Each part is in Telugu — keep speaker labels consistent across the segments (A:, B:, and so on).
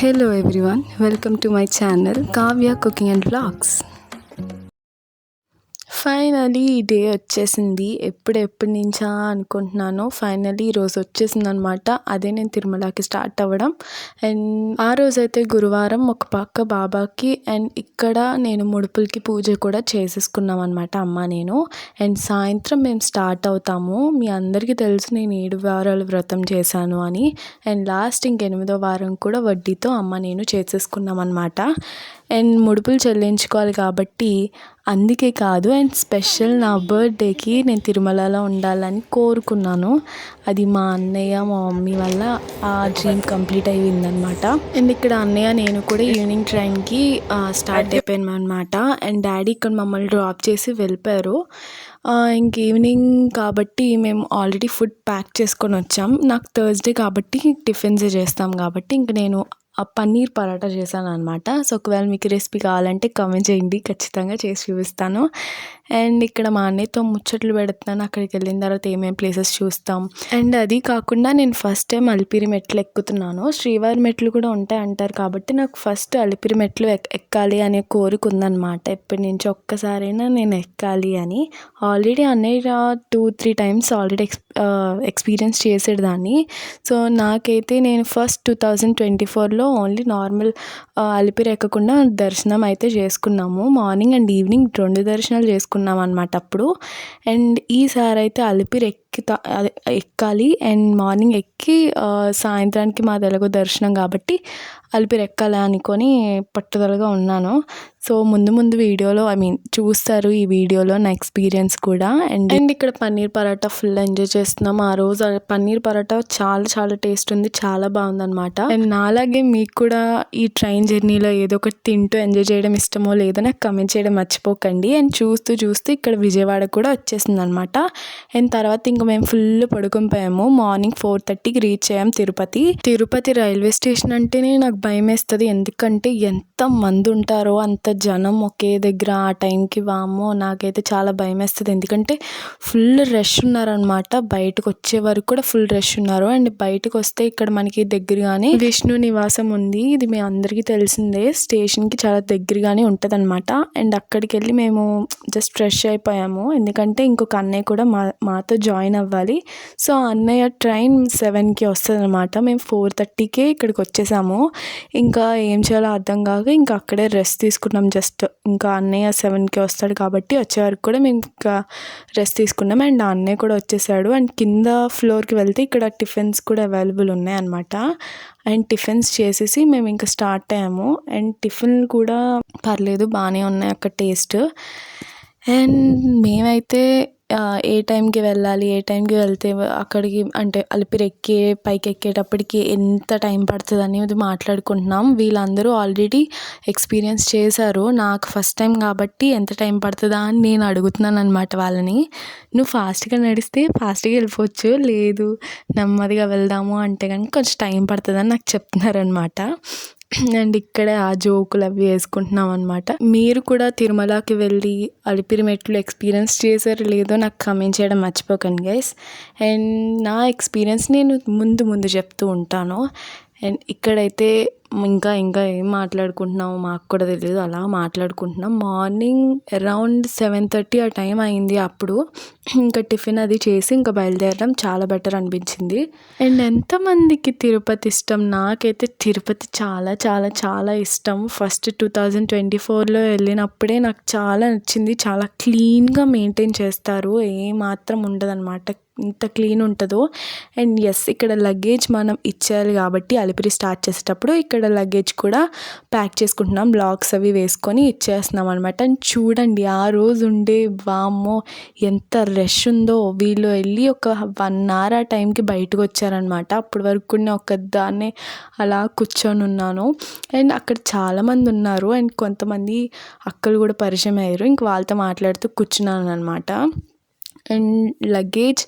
A: Hello everyone, welcome to my channel Kavya Cooking and Vlogs. Finally ఈ డే వచ్చేసింది. ఎప్పటి నుంచా అనుకుంటున్నాను. ఫైనలీ ఈరోజు వచ్చేసిందనమాట. అదే నేను తిరుమలకి స్టార్ట్ అవ్వడం. అండ్ ఆ రోజైతే గురువారం ఒక పక్క బాబాకి అండ్ ఇక్కడ నేను ముడుపులకి పూజ కూడా చేసేసుకున్నాం అనమాట అమ్మ నేను. అండ్ సాయంత్రం మేము స్టార్ట్ అవుతాము. మీ అందరికీ తెలుసు నేను 7 వారాలు వ్రతం చేశాను అని. అండ్ లాస్ట్ ఇంక 8వ వారం కూడా వడ్డీతో అమ్మ నేను చేసేసుకున్నాం అనమాట. అండ్ ముడుపులు చెల్లించుకోవాలి కాబట్టి అందుకే కాదు అండ్ స్పెషల్ నా బర్త్డేకి నేను తిరుమలలో ఉండాలని కోరుకున్నాను. అది మా అన్నయ్య మా మమ్మీ వల్ల ఆ డ్రీమ్ కంప్లీట్ అయ్యిందనమాట. అండ్ ఇక్కడ అన్నయ్య నేను కూడా ఈవినింగ్ ట్రైన్కి స్టార్ట్ అయిపోయాను అనమాట. అండ్ డాడీ ఇక్కడ మమ్మల్ని డ్రాప్ చేసి వెళ్ళిపోయారు. ఇంక ఈవినింగ్ కాబట్టి మేము ఆల్రెడీ ఫుడ్ ప్యాక్ చేసుకొని వచ్చాం. నాకు థర్స్డే కాబట్టి టిఫిన్సే చేస్తాం కాబట్టి ఇంక నేను పన్నీర్ పరాటా చేశాను అనమాట. సో ఒకవేళ మీకు రెసిపీ కావాలంటే కామెంట్ చేయండి, ఖచ్చితంగా చేసి చూపిస్తాను. అండ్ ఇక్కడ మా అన్నయ్యతో ముచ్చట్లు పెడుతున్నాను. అక్కడికి వెళ్ళిన తర్వాత ఏమేమి ప్లేసెస్ చూస్తాం. అండ్ అది కాకుండా నేను ఫస్ట్ టైం అలిపిరి మెట్లు ఎక్కుతున్నాను. శ్రీవారి మెట్లు కూడా ఉంటాయి అంటారు కాబట్టి నాకు ఫస్ట్ అలిపిరి మెట్లు ఎక్కాలి అనే కోరిక ఉందన్నమాట. ఎప్పటి నుంచో ఒక్కసారైనా నేను ఎక్కాలి అని. ఆల్రెడీ అన్నయ్య 2-3 టైమ్స్ ఆల్రెడీ ఎక్స్పీరియన్స్ చేసేదాన్ని. సో నాకైతే నేను ఫస్ట్ 2024లో ఓన్లీ నార్మల్ అలిపిరి ఎక్కకుండా దర్శనం అయితే చేసుకున్నాము. మార్నింగ్ అండ్ ఈవినింగ్ 2 దర్శనాలు చేసుకున్నాం అనమాట అప్పుడు. అండ్ ఈసారి అయితే అలిపిరి ఎక్కాలి అండ్ మార్నింగ్ ఎక్కి సాయంత్రానికి మాది ఎలాగో దర్శనం కాబట్టి అలిపిరి ఎక్కాలి అనుకొని పట్టుదలగా ఉన్నాను. సో ముందు వీడియోలో చూస్తారు ఈ వీడియోలో నా ఎక్స్పీరియన్స్ కూడా. అండ్ ఇక్కడ పన్నీర్ పరాటా ఫుల్ ఎంజాయ్ చేస్తున్నాం. ఆ రోజు పన్నీర్ పరాటా చాలా టేస్ట్ ఉంది, చాలా బాగుందన్నమాట. అండ్ నాలాగే మీకు కూడా ఈ ట్రైన్ జర్నీలో ఏదో ఒకటి తింటూ ఎంజాయ్ చేయడం ఇష్టమో లేదో నాకు కమెంట్ చేయడం మర్చిపోకండి. అండ్ చూస్తూ ఇక్కడ విజయవాడ కూడా వచ్చేసింది అనమాట. అండ్ తర్వాత ఇంకా మేము ఫుల్ పడుకొని పోయాము. మార్నింగ్ 4:30కి రీచ్ అయ్యాం తిరుపతి రైల్వే స్టేషన్ అంటేనే నాకు భయం వేస్తుంది. ఎందుకంటే ఎంత మంది ఉంటారో, అంత జనం ఒకే దగ్గర ఆ టైంకి వామ్మో నాకైతే చాలా భయం వేస్తుంది. ఎందుకంటే ఫుల్ రష్ ఉన్నారనమాట. బయటకు వచ్చే వరకు కూడా ఫుల్ రష్ ఉన్నారు. అండ్ బయటకు వస్తే ఇక్కడ మనకి దగ్గరగానే విష్ణు నివాసం ఉంది. ఇది మీ అందరికీ తెలిసిందే. స్టేషన్కి చాలా దగ్గరగానే ఉంటుంది అనమాట. అండ్ అక్కడికి వెళ్ళి మేము జస్ట్ ఫ్రెష్ అయిపోయాము. ఎందుకంటే ఇంకొక అన్నయ్య కూడా మాతో జాయిన్ అవ్వాలి. సో అన్నయ్య ట్రైన్ 7కి వస్తుంది అనమాట. మేము 4:30కే ఇక్కడికి వచ్చేసాము. ఇంకా ఏం చేయాలో అర్థం కాక ఇంకా అక్కడే రెస్ట్ తీసుకున్నాం. జస్ట్ ఇంకా అన్నయ్య 7కి వస్తాడు కాబట్టి వచ్చే వరకు కూడా మేము ఇంకా రెస్ట్ తీసుకున్నాం. అండ్ ఆ అన్నయ్య కూడా వచ్చేసాడు. అండ్ కింద ఫ్లోర్కి వెళ్తే ఇక్కడ టిఫిన్స్ కూడా అవైలబుల్ ఉన్నాయి అనమాట. అండ్ టిఫిన్స్ చేసేసి మేము ఇంకా స్టార్ట్ అయ్యాము. అండ్ టిఫిన్ కూడా పర్లేదు, బాగానే ఉన్నాయి అక్కడ టేస్ట్. అండ్ మేమైతే ఏ టైంకి వెళ్ళాలి, ఏ టైంకి వెళ్తే అక్కడికి అంటే అలిపిరి పైకి ఎక్కేటప్పటికి ఎంత టైం పడుతుంది అనేది మాట్లాడుకుంటున్నాం. వీళ్ళందరూ ఆల్రెడీ ఎక్స్పీరియన్స్ చేశారు. నాకు ఫస్ట్ టైం కాబట్టి ఎంత టైం పడుతుందా అని నేను అడుగుతున్నాను అనమాట వాళ్ళని. నువ్వు ఫాస్ట్గా నడిస్తే ఫాస్ట్గా వెళ్ళిపోవచ్చు, లేదు నెమ్మదిగా వెళ్దాము అంటే కనుక కొంచెం టైం పడుతుందని నాకు చెప్తున్నారనమాట. అండ్ ఇక్కడే ఆ జోకులు అవి వేసుకుంటున్నాం అనమాట. మీరు కూడా తిరుమలకి వెళ్ళి అలిపిరి మెట్లు ఎక్స్పీరియన్స్ చేశారు లేదో నాకు కమెంట్ చేయడం మర్చిపోకండి గైస్. అండ్ నా ఎక్స్పీరియన్స్ నేను ముందు చెప్తూ ఉంటాను. అండ్ ఇక్కడైతే ఇంకా ఏం మాట్లాడుకుంటున్నామో మాకు కూడా తెలియదు, అలా మాట్లాడుకుంటున్నాం. మార్నింగ్ అరౌండ్ 7:30 ఆ టైం అయింది. అప్పుడు ఇంకా టిఫిన్ అది చేసి ఇంకా బయలుదేరడం చాలా బెటర్ అనిపించింది. అండ్ ఎంతమందికి తిరుపతి ఇష్టం? నాకైతే తిరుపతి చాలా ఇష్టం. ఫస్ట్ 2024లో వెళ్ళినప్పుడే నాకు చాలా నచ్చింది. చాలా క్లీన్గా మెయింటైన్ చేస్తారు, ఏమాత్రం ఉండదన్నమాట, ఇంత క్లీన్ ఉంటుందో. అండ్ ఎస్, ఇక్కడ లగేజ్ మనం ఇచ్చేయాలి కాబట్టి అలిపిరి స్టార్ట్ చేసేటప్పుడు ఇక్కడ లగేజ్ కూడా ప్యాక్ చేసుకుంటున్నాం. బ్లాక్స్ అవి వేసుకొని ఇచ్చేస్తున్నాం అనమాట. అండ్ చూడండి ఆ రోజు ఉండే వామ్మో ఎంత రష్ ఉందో. వీళ్ళు వెళ్ళి ఒక 1 hour ఆ టైంకి బయటకు వచ్చారనమాట. అప్పటి వరకు కూడా ఒక్కదాన్నే అలా కూర్చొని ఉన్నాను. అండ్ అక్కడ చాలామంది ఉన్నారు. అండ్ కొంతమంది అక్కలు కూడా పరిచయం అయ్యారు. ఇంక వాళ్ళతో మాట్లాడుతూ కూర్చున్నాను అనమాట. అండ్ లగేజ్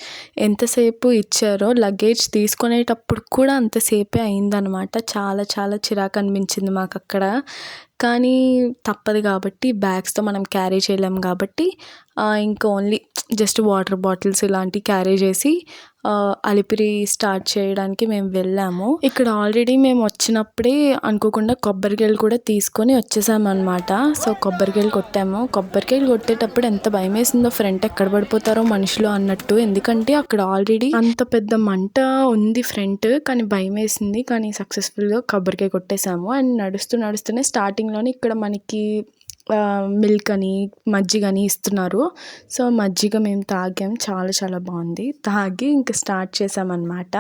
A: ఎంతసేపు ఇచ్చారో లగేజ్ తీసుకునేటప్పుడు కూడా అంతసేపే అయిందనమాట. చాలా చిరాకు అనిపించింది మాకు అక్కడ. కానీ తప్పదు కాబట్టి బ్యాగ్స్తో మనం క్యారీ చేయలేం కాబట్టి ఇంకా ఓన్లీ జస్ట్ వాటర్ బాటిల్స్ ఇలాంటివి క్యారీ చేసి అలిపిరి స్టార్ట్ చేయడానికి మేము వెళ్ళాము. ఇక్కడ ఆల్రెడీ మేము వచ్చినప్పుడే అనుకోకుండా కొబ్బరికాయలు కూడా తీసుకొని వచ్చేసామన్నమాట. సో కొబ్బరికాయలు కొట్టాము. కొబ్బరికాయలు కొట్టేటప్పుడు ఎంత భయం వేసిందో, ఫ్రంట్ ఎక్కడ పడిపోతారో మనుషులు అన్నట్టు. ఎందుకంటే అక్కడ ఆల్రెడీ అంత పెద్ద మంట ఉంది ఫ్రంట్, కానీ భయం వేసింది. కానీ సక్సెస్ఫుల్గా కొబ్బరికాయ కొట్టేసాము. అండ్ నడుస్తూనే స్టార్టింగ్లోనే ఇక్కడ మనకి మిల్క్ అని మజ్జిగ అని ఇస్తున్నారు. సో మజ్జిగ మేము తాగాం, చాలా బాగుంది. తాగి ఇంకా స్టార్ట్ చేసామన్నమాట.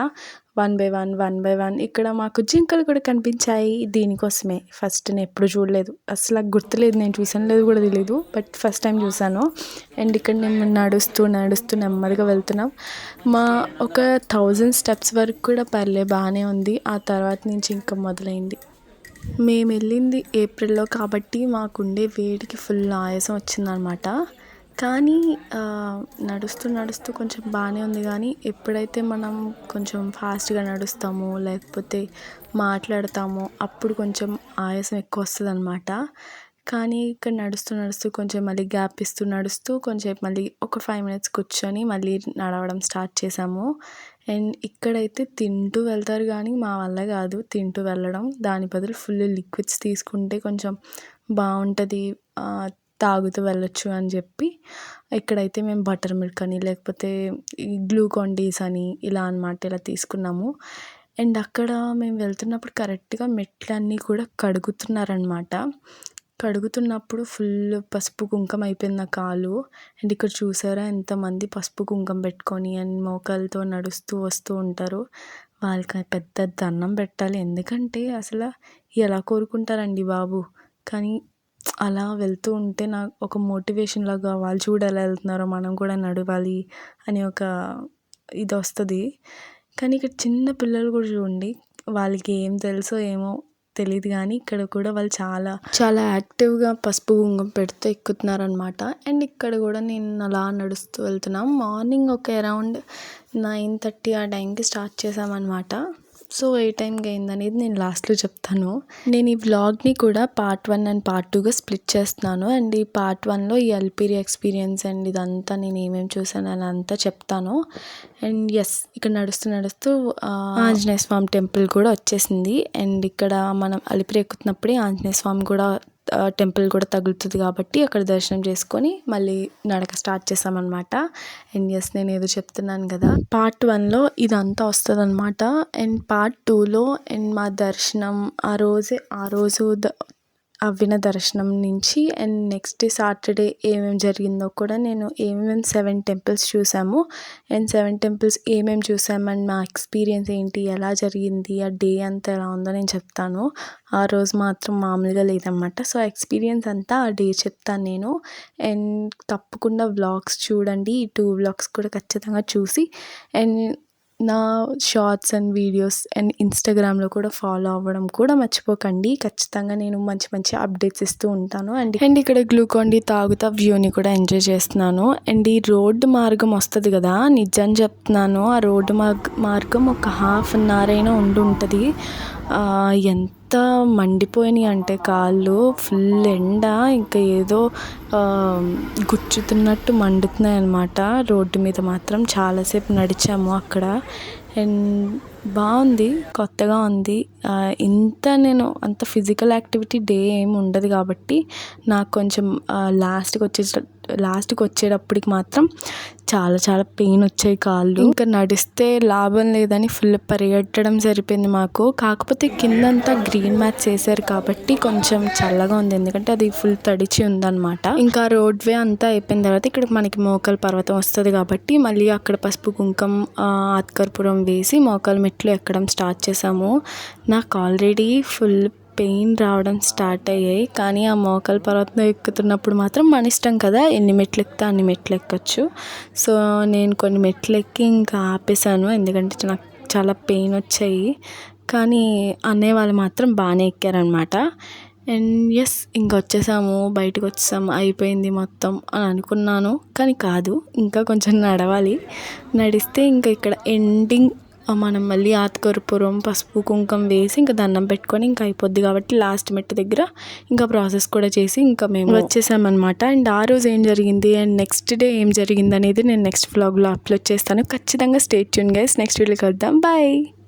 A: 1 by 1 ఇక్కడ మాకు జింకలు కూడా కనిపించాయి. దీనికోసమే ఫస్ట్ నేను ఎప్పుడు చూడలేదు, అసలు గుర్తులేదు, నేను చూసాను లేదు కూడా తెలియదు, బట్ ఫస్ట్ టైం చూసాను. అండ్ ఇక్కడ మేము నడుస్తూ నెమ్మదిగా వెళ్తున్నాం. మా ఒక 1000 steps వరకు కూడా బాగానే ఉంది. ఆ తర్వాత నుంచి ఇంకా మొదలైంది. మేము వెళ్ళింది ఏప్రిల్లో కాబట్టి మాకుండే వేడికి ఫుల్ ఆయాసం వచ్చిందనమాట. కానీ నడుస్తూ కొంచెం బాగానే ఉంది. కానీ ఎప్పుడైతే మనం కొంచెం ఫాస్ట్గా నడుస్తామో లేకపోతే మాట్లాడతామో అప్పుడు కొంచెం ఆయాసం ఎక్కువ వస్తుంది అనమాట. కానీ ఇక్కడ నడుస్తూ కొంచెం మళ్ళీ గ్యాప్ ఇస్తూ నడుస్తూ కొంచెం మళ్ళీ ఒక 5 minutes కూర్చొని మళ్ళీ నడవడం స్టార్ట్ చేసాము. అండ్ ఇక్కడైతే తింటూ వెళ్తారు కానీ మా వల్ల కాదు తింటూ వెళ్ళడం. దాని బదులు ఫుల్ లిక్విడ్స్ తీసుకుంటే కొంచెం బాగుంటుంది, తాగుతూ వెళ్ళొచ్చు అని చెప్పి ఇక్కడైతే మేము బటర్ మిల్క్ అని లేకపోతే గ్లూకాన్ డీస్ అని ఇలా అన్నమాట, ఇలా తీసుకున్నాము. అండ్ అక్కడ మేము వెళ్తున్నప్పుడు కరెక్ట్గా మెట్లన్నీ కూడా కడుగుతున్నారనమాట. కడుగుతున్నప్పుడు ఫుల్ పసుపు కుంకుమ అయిపోయింది నా కాలు. అండ్ ఇక్కడ చూసారా ఎంతమంది పసుపు కుంకుమ పెట్టుకొని అండ్ మోకాలతో నడుస్తూ వస్తూ ఉంటారు. వాళ్ళకి పెద్ద దండం పెట్టాలి. ఎందుకంటే అసలు ఎలా కోరుకుంటారండి బాబు. కానీ అలా వెళ్తూ ఉంటే నాకు ఒక మోటివేషన్ లాగా, వాళ్ళు చూడ ఎలా వెళ్తున్నారో మనం కూడా నడవాలి అని ఒక ఇది వస్తుంది. కానీ ఇక్కడ చిన్న పిల్లలు కూడా చూడండి, వాళ్ళకి ఏం తెలుసో ఏమో తెలియదు కానీ ఇక్కడ కూడా వాళ్ళు చాలా యాక్టివ్గా పసుపు కుంకుమ పెడుతూ ఎక్కుతున్నారనమాట. అండ్ ఇక్కడ కూడా నేను అలా నడుస్తూ వెళ్తున్నాం. మార్నింగ్ ఒక అరౌండ్ 9:30 ఆ టైంకి స్టార్ట్ చేసామన్నమాట. సో ఏ టైంకి అయిందనేది నేను లాస్ట్లో చెప్తాను. నేను ఈ వ్లాగ్ని కూడా పార్ట్ 1 అండ్ పార్ట్ 2గా స్ప్లిట్ చేస్తున్నాను. అండ్ ఈ పార్ట్ 1లో ఈ అలిపిరి ఎక్స్పీరియన్స్ అండ్ ఇదంతా నేను ఏమేమి చూసాను అని అంతా చెప్తాను. అండ్ ఇక్కడ నడుస్తూ ఆంజనేయ స్వామి టెంపుల్ కూడా వచ్చేసింది. అండ్ ఇక్కడ మనం అలిపిరి ఎక్కుతున్నప్పుడే ఆంజనేయ స్వామి కూడా టెంపుల్ కూడా తగులుతుంది కాబట్టి అక్కడ దర్శనం చేసుకొని మళ్ళీ నడక స్టార్ట్ చేసామన్నమాట. అండ్ నేను ఏదో చెప్తున్నాను కదా, పార్ట్ 1లో ఇదంతా వస్తుంది అనమాట. అండ్ పార్ట్ 2లో అండ్ మా దర్శనం ఆ రోజు అవ్విన దర్శనం నుంచి అండ్ నెక్స్ట్ డే సాటర్డే ఏమేమి జరిగిందో కూడా నేను 7 temples చూసాము. అండ్ 7 temples ఏమేమి చూసామని మా ఎక్స్పీరియన్స్ ఏంటి, ఎలా జరిగింది, ఆ డే అంతా ఎలా ఉందో నేను చెప్తాను. ఆ రోజు మాత్రం మామూలుగా లేదన్నమాట. సో ఆ ఎక్స్పీరియన్స్ అంతా ఆ డే చెప్తాను నేను. అండ్ తప్పకుండా వ్లాగ్స్ చూడండి. ఈ 2 వ్లాగ్స్ కూడా ఖచ్చితంగా చూసి అండ్ నా షార్ట్స్ అండ్ వీడియోస్ అండ్ ఇన్స్టాగ్రామ్లో కూడా ఫాలో అవ్వడం కూడా మర్చిపోకండి. ఖచ్చితంగా నేను మంచి అప్డేట్స్ ఇస్తూ ఉంటాను. అండ్ ఇక్కడ గ్లూకాన్ డి తాగుతా వ్యూని కూడా ఎంజాయ్ చేస్తున్నాను. అండ్ ఈ రోడ్డు మార్గం వస్తుంది కదా, నిజం చెప్తున్నాను, ఆ రోడ్డు మార్గం ఒక 1/2 hour అయినా ఉంటుంది. ఎంత మండిపోయినాయి అంటే కాళ్ళు, ఫుల్ ఎండ, ఇంకా ఏదో గుచ్చుతున్నట్టు మండుతున్నాయి అన్నమాట. రోడ్డు మీద మాత్రం చాలాసేపు నడిచాము అక్కడ. అండ్ బాగుంది, కొత్తగా ఉంది. నేను అంత ఫిజికల్ యాక్టివిటీ డే ఏమి ఉండదు కాబట్టి నాకు కొంచెం లాస్ట్కి వచ్చేటప్పటికి మాత్రం చాలా పెయిన్ వచ్చాయి కాళ్ళు. ఇంకా నడిస్తే లాభం లేదని ఫుల్ పరిగెట్టడం సరిపోయింది మాకు. కాకపోతే కిందంతా గ్రీన్ మ్యాట్స్ వేసారు కాబట్టి కొంచెం చల్లగా ఉంది, ఎందుకంటే అది ఫుల్ తడిచి ఉందన్నమాట. ఇంకా రోడ్ వే అంతా అయిపోయిన తర్వాత ఇక్కడ మనకి మోకాల పర్వతం వస్తుంది కాబట్టి మళ్ళీ అక్కడ పసుపు కుంకం ఆత్కర్పురం వేసి మోకాల మెట్లు ఎక్కడం స్టార్ట్ చేసాము. నాకు ఆల్రెడీ ఫుల్ పెయిన్ రావడం స్టార్ట్ అయ్యాయి. కానీ ఆ మోకాల పర్వతం ఎక్కుతున్నప్పుడు మాత్రం మన ఇష్టం కదా, ఎన్ని మెట్లు ఎక్కితే అన్ని మెట్లు ఎక్కొచ్చు. సో నేను కొన్ని మెట్లు ఎక్కి ఇంకా ఆపేసాను, ఎందుకంటే నాకు చాలా పెయిన్ వచ్చాయి. కానీ అన్నయ్య వాళ్ళు మాత్రం బాగానే ఎక్కారనమాట. అండ్ ఇంకా వచ్చేసాము, బయటకు వచ్చేసాము, అయిపోయింది మొత్తం అని అనుకున్నాను. కానీ కాదు, ఇంకా కొంచెం నడవాలి. నడిస్తే ఇంకా ఇక్కడ ఎండింగ్ మనం మళ్ళీ ఆతకర్పూరం పసుపు కుంకుమ వేసి ఇంకా దండం పెట్టుకొని ఇంకా అయిపోద్ది కాబట్టి లాస్ట్ మెట్టు దగ్గర ఇంకా ప్రాసెస్ కూడా చేసి ఇంకా మేము వచ్చేసామన్నమాట. అండ్ ఆ రోజు ఏం జరిగింది అండ్ నెక్స్ట్ డే ఏం జరిగింది అనేది నేను నెక్స్ట్ వ్లాగ్లో అప్లోడ్ చేస్తాను. ఖచ్చితంగా స్టే ట్యూన్ గైస్. నెక్స్ట్ వీడియోకి వద్దాం. బాయ్.